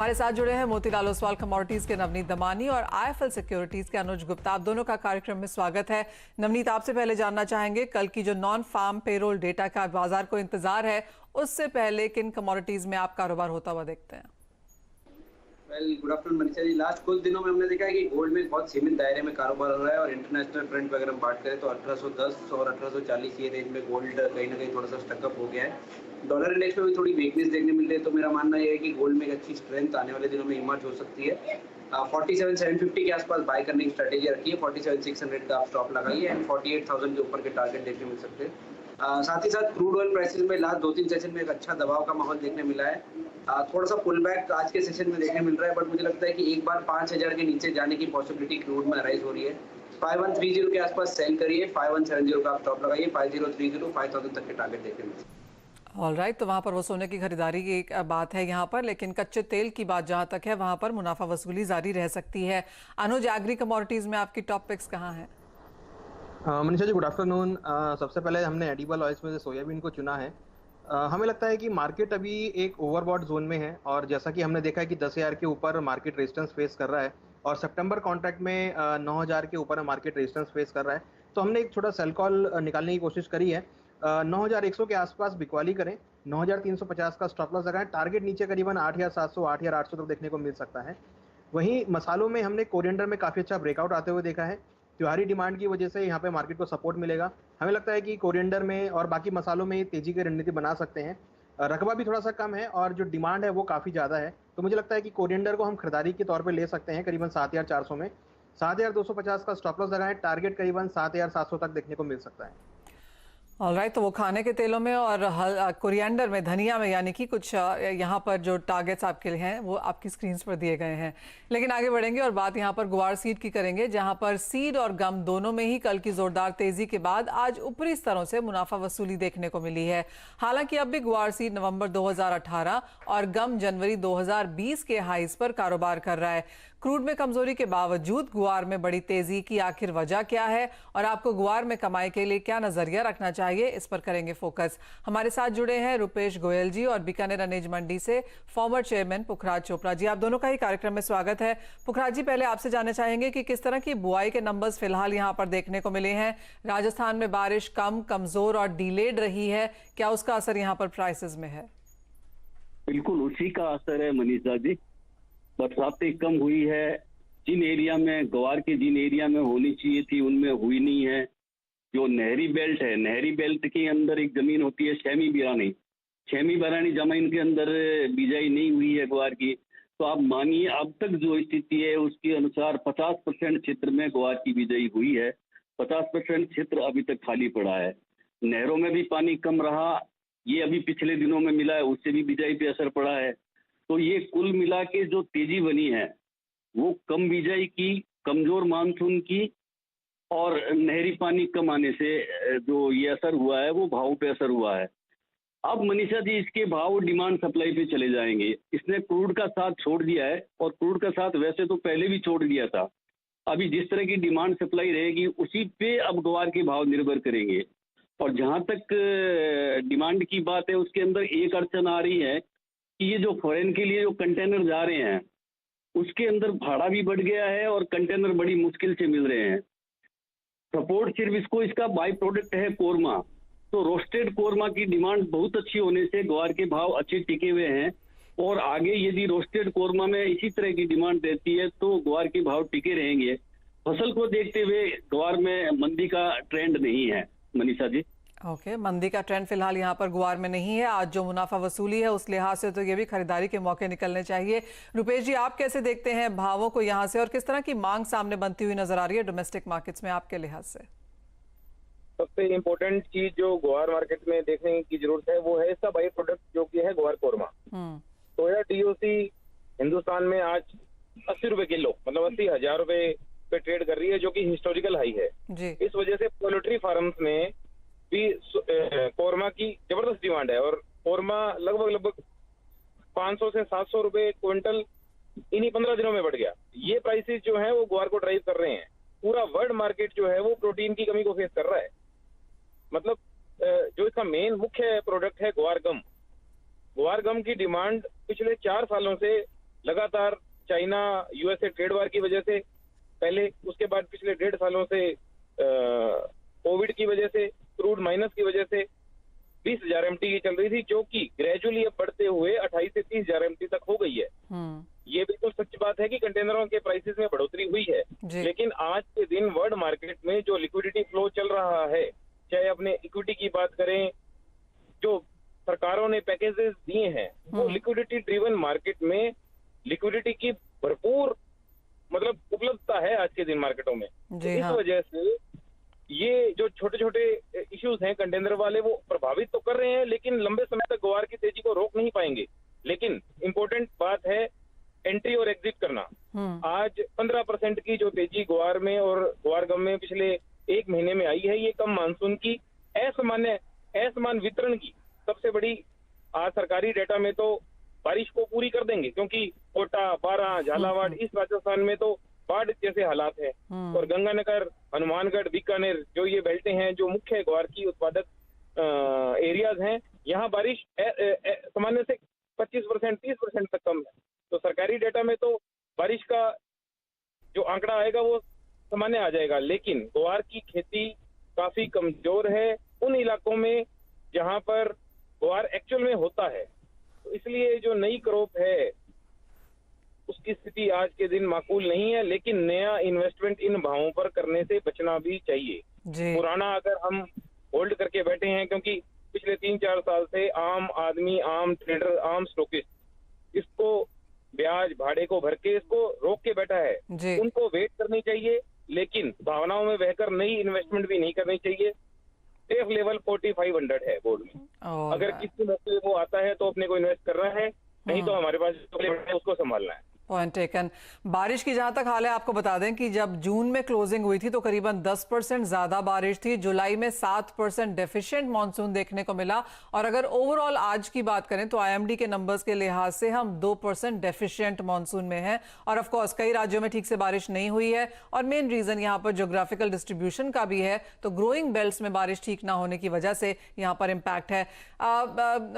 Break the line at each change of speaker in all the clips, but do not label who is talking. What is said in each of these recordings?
हमारे साथ जुड़े हैं मोतीलाल ओसवाल कमोडिटीज के नवनीत दमानी और आईएफएल सिक्योरिटीज के अनुज गुप्ता। आप दोनों का कार्यक्रम में स्वागत है। नवनीत, आपसे पहले जानना चाहेंगे, कल की जो नॉन फार्म पेरोल डेटा का बाजार को इंतजार है, उससे पहले किन कमोडिटीज में आप कारोबार होता हुआ देखते हैं?
Good afternoon Manisha ji. Last कुछ दिनों में हमने देखा है कि गोल्ड में बहुत सीमित दायरे में कारोबार हो रहा है और इंटरनेशनल ट्रेंड पर अगर हम बात करें तो 1810 और 1840 ये रेंज में गोल्ड कहीं ना कहीं थोड़ा सा स्टकअप हो गया है। डॉलर इंडेक्स में भी थोड़ी वीकनेस देखने मिल रही है, तो मेरा मानना यह है कि गोल्ड में एक अच्छी स्ट्रेंथ आने वाले दिनों में इमर्ज हो सकती है। 47,750 के आसपास बाय करने की स्ट्रेटेजी रखी है, 47,600 का आप स्टॉप लगाइए एंड 48,000 के ऊपर के टारगेट देखने मिल सकते हैं। साथ ही साथ क्रूड ऑयल प्राइसेस में लास्ट 2-3 सेशन में एक अच्छा दबाव का माहौल देखने मिला है। थोड़ा सा पुल बैक आज के सेशन में देखने मिल रहा है, बट मुझे लगता है कि एक बार 5,000 के नीचे जाने की पॉसिबिलिटी क्रूड में अराइज हो रही है। 5130 के आसपास सेल करिए, 5170 का आप स्टॉप लगाइए, 5030 5000 तक के टारगेट देखने मिल सकते हैं।
ऑलराइट, तो वहां पर वो सोने की खरीदारी की एक बात है यहाँ पर, लेकिन कच्चे तेल की बात जहां तक है वहां पर मुनाफा वसूली जारी रह सकती है। अनुज, एग्री कमोडिटीज में आपकी टॉप पिक्स कहाँ है?
Manisha ji, good afternoon. सबसे पहले हमने एडिबल ऑयल्स में से सोयाबीन को चुना है। हमें लगता है कि मार्केट अभी एक ओवरबॉट जोन में है और जैसा कि हमने देखा है कि 10,000 के ऊपर मार्केट रेजिस्टेंस फेस कर रहा है और सितंबर कॉन्ट्रैक्ट में 9,000 के ऊपर मार्केट रेजिस्टेंस फेस कर रहा है। तो हमने एक छोटा सेल कॉल निकालने की कोशिश करी है। 9,100 के आसपास बिकवाली करें, 9,350 का स्टॉप लॉस लगाएं, टारगेट नीचे करीबन 8,700 8,800 तक देखने को मिल सकता है। वहीं मसालों में हमने कोरिएंडर में काफ़ी अच्छा ब्रेकआउट आते हुए देखा है। त्योहारी डिमांड की वजह से यहाँ पे मार्केट को सपोर्ट मिलेगा। हमें लगता है कि कोरिएंडर में और बाकी मसालों में तेजी की रणनीति बना सकते हैं। रकबा भी थोड़ा सा कम है और जो डिमांड है वो काफ़ी ज़्यादा है, तो मुझे लगता है कि कोरिएंडर को हम खरीदारी के तौर पे ले सकते हैं करीबन 7,400 में। 7,250 का स्टॉप लॉस लगाएं, टारगेट करीबन 7,700 तक देखने को मिल सकता है।
ऑलराइट, तो वो खाने के तेलों में और कोरिएंडर में, धनिया में, यानी कि कुछ यहाँ पर जो टारगेट्स आपके लिए हैं वो आपकी स्क्रीन पर दिए गए हैं। लेकिन आगे बढ़ेंगे और बात यहाँ पर गुआर सीड की करेंगे, जहाँ पर सीड और गम दोनों में ही कल की जोरदार तेजी के बाद आज ऊपरी स्तरों से मुनाफा वसूली देखने को मिली है। हालांकि अब भी गुआर सीड नवंबर 2018 और गम जनवरी 2020 के हाईज पर कारोबार कर रहा है। क्रूड में कमजोरी के बावजूद गुआर में बड़ी तेजी की आखिर वजह क्या है और आपको गुआर में कमाई के लिए क्या नजरिया रखना चाहिए, इस पर करेंगे फोकस। हमारे साथ जुड़े हैं रुपेश गोयल जी और बीकानेर अनेज मंडी से फॉर्मर चेयरमैन पुखराज चोपड़ा जी। आप दोनों का ही कार्यक्रम में स्वागत है। पुखराज जी, पहले आपसे जानना चाहेंगे कि किस तरह की बुआई के नंबर्स फिलहाल यहाँ पर देखने को मिले हैं। राजस्थान में बारिश कम, कमजोर और डिलेड रही है, क्या उसका असर यहाँ पर प्राइसेस में है?
बिल्कुल उसी का असर है मनीषा जी। बरसातें कम हुई है, जिन एरिया में ग्वार के जिन एरिया में होनी चाहिए थी उनमें हुई नहीं है। जो नहरी बेल्ट है, नहरी बेल्ट के अंदर एक जमीन होती है शेमी बिरानी जमीन के अंदर बिजाई नहीं हुई है ग्वार की। तो आप मानिए अब तक जो स्थिति है उसके अनुसार 50% क्षेत्र में ग्वार की बिजाई हुई है, 50% क्षेत्र अभी तक खाली पड़ा है। नहरों में भी पानी कम रहा, ये अभी पिछले दिनों में मिला है, उससे भी बिजाई पे असर पड़ा है। तो ये कुल मिला के जो तेजी बनी है वो कम बिजाई की, कमजोर मानसून की और नहरी पानी कम आने से जो ये असर हुआ है वो भाव पे असर हुआ है। अब मनीषा जी इसके भाव डिमांड सप्लाई पे चले जाएंगे। इसने क्रूड का साथ छोड़ दिया है और क्रूड का साथ वैसे तो पहले भी छोड़ दिया था। अभी जिस तरह की डिमांड सप्लाई रहेगी उसी पे अब ग्वार के भाव निर्भर करेंगे। और जहां तक डिमांड की बात है उसके अंदर एक अड़चन आ रही है कि ये जो फॉरेन के लिए जो कंटेनर जा रहे हैं उसके अंदर भाड़ा भी बढ़ गया है और कंटेनर बड़ी मुश्किल से मिल रहे हैं। सपोर्ट सिर्फ इसको इसका बाई प्रोडक्ट है कोरमा, तो रोस्टेड कोरमा की डिमांड बहुत अच्छी होने से ग्वार के भाव अच्छे टिके हुए हैं। और आगे यदि रोस्टेड कोरमा में इसी तरह की डिमांड रहती है तो ग्वार के भाव टिके रहेंगे। फसल को देखते हुए ग्वार में मंदी का ट्रेंड नहीं है मनीषा जी।
ओके, मंदी का ट्रेंड फिलहाल यहाँ पर गुआर में नहीं है। आज जो मुनाफा वसूली है उस लिहाज से तो ये भी खरीदारी के मौके निकलने चाहिए। रुपेश जी, आप कैसे देखते हैं भावों को यहाँ से और किस तरह की मांग सामने बनती हुई नजर आ रही है डोमेस्टिक मार्केट्स में आपके लिहाज से?
सबसे इम्पोर्टेंट चीज जो ग्वार मार्केट में देखने की जरूरत है वो है इसका बाई प्रोडक्ट जो कि है ग्वार कोरमा। सोया डीओसी हिंदुस्तान में आज 80 रुपए किलो, मतलब 80,000 रुपए पे ट्रेड कर रही है, जो कि हिस्टोरिकल हाई है जी। इस वजह से पोल्ट्री फार्म्स में भी कोरमा की जबरदस्त डिमांड है और कोरमा लगभग 500 से 700 रुपए क्विंटल इन्हीं 15 दिनों में बढ़ गया। ये प्राइसेस जो है वो ग्वार को ड्राइव कर रहे हैं। पूरा वर्ल्ड मार्केट जो है वो प्रोटीन की कमी को फेस कर रहा है। मतलब जो इसका मेन मुख्य प्रोडक्ट है ग्वार गम की डिमांड पिछले 4 सालों से लगातार चाइना यूएसए ट्रेड वार की वजह से पहले, उसके बाद पिछले 1.5 सालों से कोविड की वजह से, क्रूड माइनस की वजह से 20,000 MT की चल रही थी, जो कि ग्रेजुअली अब बढ़ते हुए 28 से 30,000 MT तक हो गई है। ये बिल्कुल सच बात है कि कंटेनरों के प्राइसेस में बढ़ोतरी हुई है, लेकिन आज के दिन वर्ल्ड मार्केट में जो लिक्विडिटी फ्लो चल रहा है, चाहे अपने इक्विटी की बात करें, जो सरकारों ने पैकेजेस दिए हैं, वो लिक्विडिटी ड्रिवन मार्केट में लिक्विडिटी की भरपूर मतलब उपलब्धता है आज के दिन मार्केटों में। इस वजह से ये जो छोटे छोटे इश्यूज हैं कंटेनर वाले, वो प्रभावित तो कर रहे हैं, लेकिन लंबे समय तक ग्वार की तेजी को रोक नहीं पाएंगे। लेकिन इंपॉर्टेंट बात है एंट्री और एग्जिट करना। आज 15% की जो तेजी ग्वार में और ग्वार गम में पिछले 1 महीने में आई है, ये कम मानसून की असमान वितरण की सबसे बड़ी, आज सरकारी डेटा में तो बारिश को पूरी कर देंगे, क्योंकि कोटा, बारां, झालावाड़, इस राजस्थान में तो बाढ़ जैसे हालात है। और गंगानगर, हनुमानगढ़, बीकानेर, जो ये बेल्टें हैं, जो मुख्य ग्वार की उत्पादक एरियाज हैं, यहाँ बारिश सामान्य से 25%, 30% तक कम है। तो सरकारी डेटा में तो बारिश का जो आंकड़ा आएगा वो सामान्य आ जाएगा, लेकिन ग्वार की खेती काफी कमजोर है उन इलाकों में जहां पर ग्वार एक्चुअल में होता है। तो इसलिए जो नई क्रॉप है उसकी स्थिति आज के दिन माकूल नहीं है, लेकिन नया इन्वेस्टमेंट इन भावों पर करने से बचना भी चाहिए। पुराना अगर हम होल्ड करके बैठे हैं, क्योंकि पिछले 3-4 साल से आम आदमी, आम ट्रेडर, आम स्टॉकिस्ट इसको ब्याज भाड़े को भर के इसको रोक के बैठा है, उनको वेट करनी चाहिए, लेकिन भावनाओं में बहकर नई इन्वेस्टमेंट भी नहीं करनी चाहिए। सेफ लेवल 4500 है बोर्ड में। अगर किसी मौके वो आता है तो अपने को इन्वेस्ट करना है, नहीं तो हमारे पास उसको संभालना है।
Point taken. बारिश की जहां तक हाल है, आपको बता दें कि जब जून में क्लोजिंग हुई थी तो करीबन 10% ज्यादा बारिश थी। जुलाई में 7% डेफिशिएंट मॉनसून देखने को मिला, और अगर ओवरऑल आज की बात करें तो आईएमडी के नंबर्स के लिहाज से हम 2% डेफिशिएंट मॉनसून में हैं। और ऑफ कोर्स कई राज्यों में ठीक से बारिश नहीं हुई है, और मेन रीजन यहां पर ज्योग्राफिकल डिस्ट्रीब्यूशन का भी है। तो ग्रोइंग बेल्ट्स में बारिश ठीक ना होने की वजह से यहां पर इंपैक्ट है।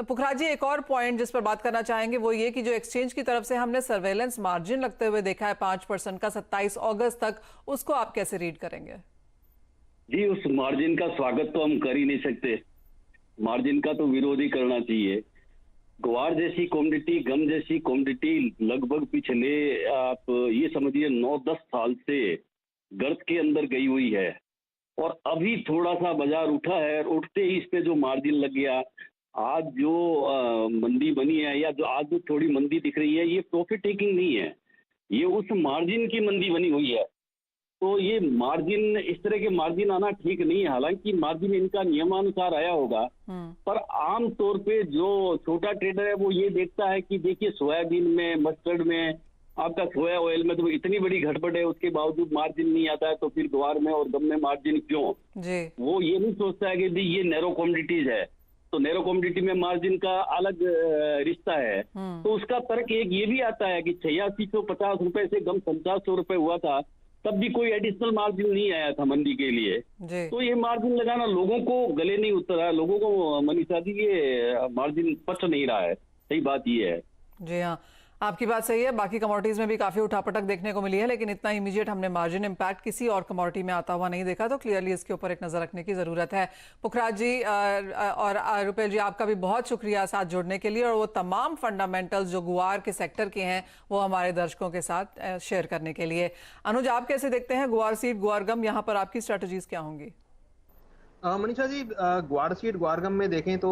पुखराज जी, एक और पॉइंट जिस पर बात करना चाहेंगे वो ये कि जो एक्सचेंज की तरफ से हमने सर्वेलेंस मार्जिन लगते हुए देखा है 5% का 27 अगस्त तक, उसको आप कैसे रीड करेंगे?
जी, उस मार्जिन का स्वागत तो हम कर ही नहीं सकते, मार्जिन का तो विरोध ही करना चाहिए। ग्वार जैसी कॉमोडिटी, गम जैसी कॉमोडिटी लगभग पिछले आप ये समझिए 9-10 साल से गर्त के अंदर गई हुई है, और अभी थोड़ा सा बाजार उठा है, और उठते ही इस पे जो मार्जिन लग गया। आज जो मंदी बनी है, या जो आज जो थोड़ी मंदी दिख रही है, ये प्रॉफिट टेकिंग नहीं है, ये उस मार्जिन की मंदी बनी हुई है। तो ये मार्जिन, इस तरह के मार्जिन आना ठीक नहीं है। हालांकि मार्जिन इनका नियमानुसार आया होगा, पर आम तौर पे जो छोटा ट्रेडर है वो ये देखता है कि देखिए सोयाबीन में, मस्टर्ड में, आपका सोया ऑयल में तो इतनी बड़ी घटपट है, उसके बावजूद मार्जिन नहीं आता है, तो फिर ग्वार में और गम में मार्जिन क्यों? वो ये नहीं सोचता है कि ये नैरो कॉमोडिटीज है, तो नैरो कॉमोडिटी में मार्जिन का अलग रिश्ता है। तो उसका तर्क एक ये भी आता है कि 8650 रुपए से गम 5500 रुपए हुआ था, तब भी कोई एडिशनल मार्जिन नहीं आया था मंडी के लिए। तो ये मार्जिन लगाना लोगों को गले नहीं उतरा, लोगों को मनीषा जी ये मार्जिन पच नहीं रहा है। सही बात ये है।
जी हाँ, आपकी बात सही है। बाकी कमोडिटीज में भी काफी उठापटक देखने को मिली है, लेकिन इतना इमीडिएट हमने मार्जिन इंपैक्ट किसी और कमोडिटी में आता हुआ नहीं देखा, तो क्लियरली इसके ऊपर एक नजर रखने की जरूरत है। पुखराज जी और रुपेल जी, आपका भी बहुत शुक्रिया साथ जुड़ने के लिए, और वो तमाम फंडामेंटल्स जो गुआर के सेक्टर के हैं वो हमारे दर्शकों के साथ शेयर करने के लिए। अनुज, आप कैसे देखते हैं गुआर सीड, गुआर गम, यहाँ पर आपकी स्ट्रेटजीज क्या होंगी?
मनीषा जी, ग्वार सीड, ग्वार गम में देखें तो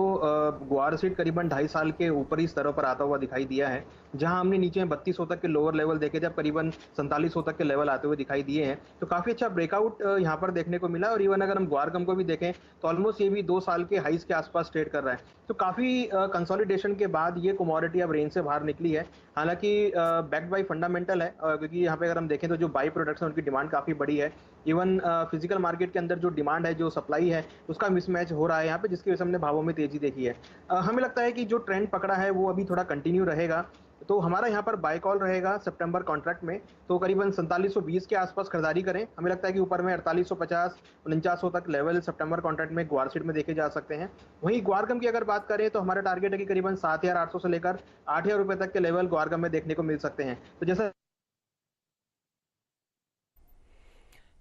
ग्वार सीड करीबन 2.5 साल के ऊपरी स्तरों पर आता हुआ दिखाई दिया है, जहां हमने नीचे 3200 तक के लोअर लेवल देखे, जब करीबन 4700 तक के लेवल आते हुए दिखाई दिए हैं। तो काफी अच्छा ब्रेकआउट यहां पर देखने को मिला। और इवन अगर हम ग्वार गम को भी देखें तो ऑलमोस्ट ये भी 2 साल के हाइस के आसपास ट्रेड कर रहा है। तो काफी कंसोलिडेशन के बाद ये कमोडिटी अब रेंज से बाहर निकली है। हालांकि बैक्ड बाई फंडामेंटल है, क्योंकि यहाँ पे अगर हम देखें तो जो बाई प्रोडक्ट्स हैं उनकी डिमांड काफी बड़ी है। इवन फिजिकल मार्केट के अंदर जो डिमांड है, जो सप्लाई है, उसका मिसमैच हो रहा है यहाँ पे, जिसकी वजह से हमने भावों में तेजी देखी है। हमें लगता है कि जो ट्रेंड पकड़ा है वो अभी थोड़ा कंटिन्यू रहेगा। तो हमारा यहाँ पर बाय कॉल रहेगा सितंबर कॉन्ट्रैक्ट में, तो करीबन 4720 के आसपास खरीदारी करें। हमें लगता है कि ऊपर में 4850 4900 तक लेवल सितंबर कॉन्ट्रैक्ट में ग्वार सीड में देखे जा सकते हैं। वहीं ग्वारगम की अगर बात करें तो हमारा टारगेट है कि करीबन 7800 से लेकर 8000 रुपए तक के लेवल ग्वारगम में देखने को मिल सकते हैं। तो जैसा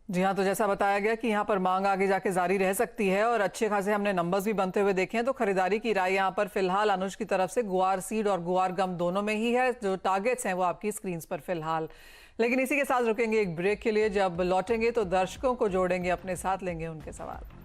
जी हाँ, तो जैसा बताया गया कि यहाँ पर मांग आगे जाके जारी रह सकती है और अच्छे खासे हमने नंबर्स भी बनते हुए देखे हैं। तो खरीदारी की राय यहाँ पर फिलहाल अनुज की तरफ से गुआर सीड और गुआर गम दोनों में ही है। जो टारगेट्स हैं वो आपकी स्क्रीन पर फिलहाल। लेकिन इसी के साथ रुकेंगे एक ब्रेक के लिए। जब लौटेंगे तो दर्शकों को जोड़ेंगे अपने साथ, लेंगे उनके सवाल।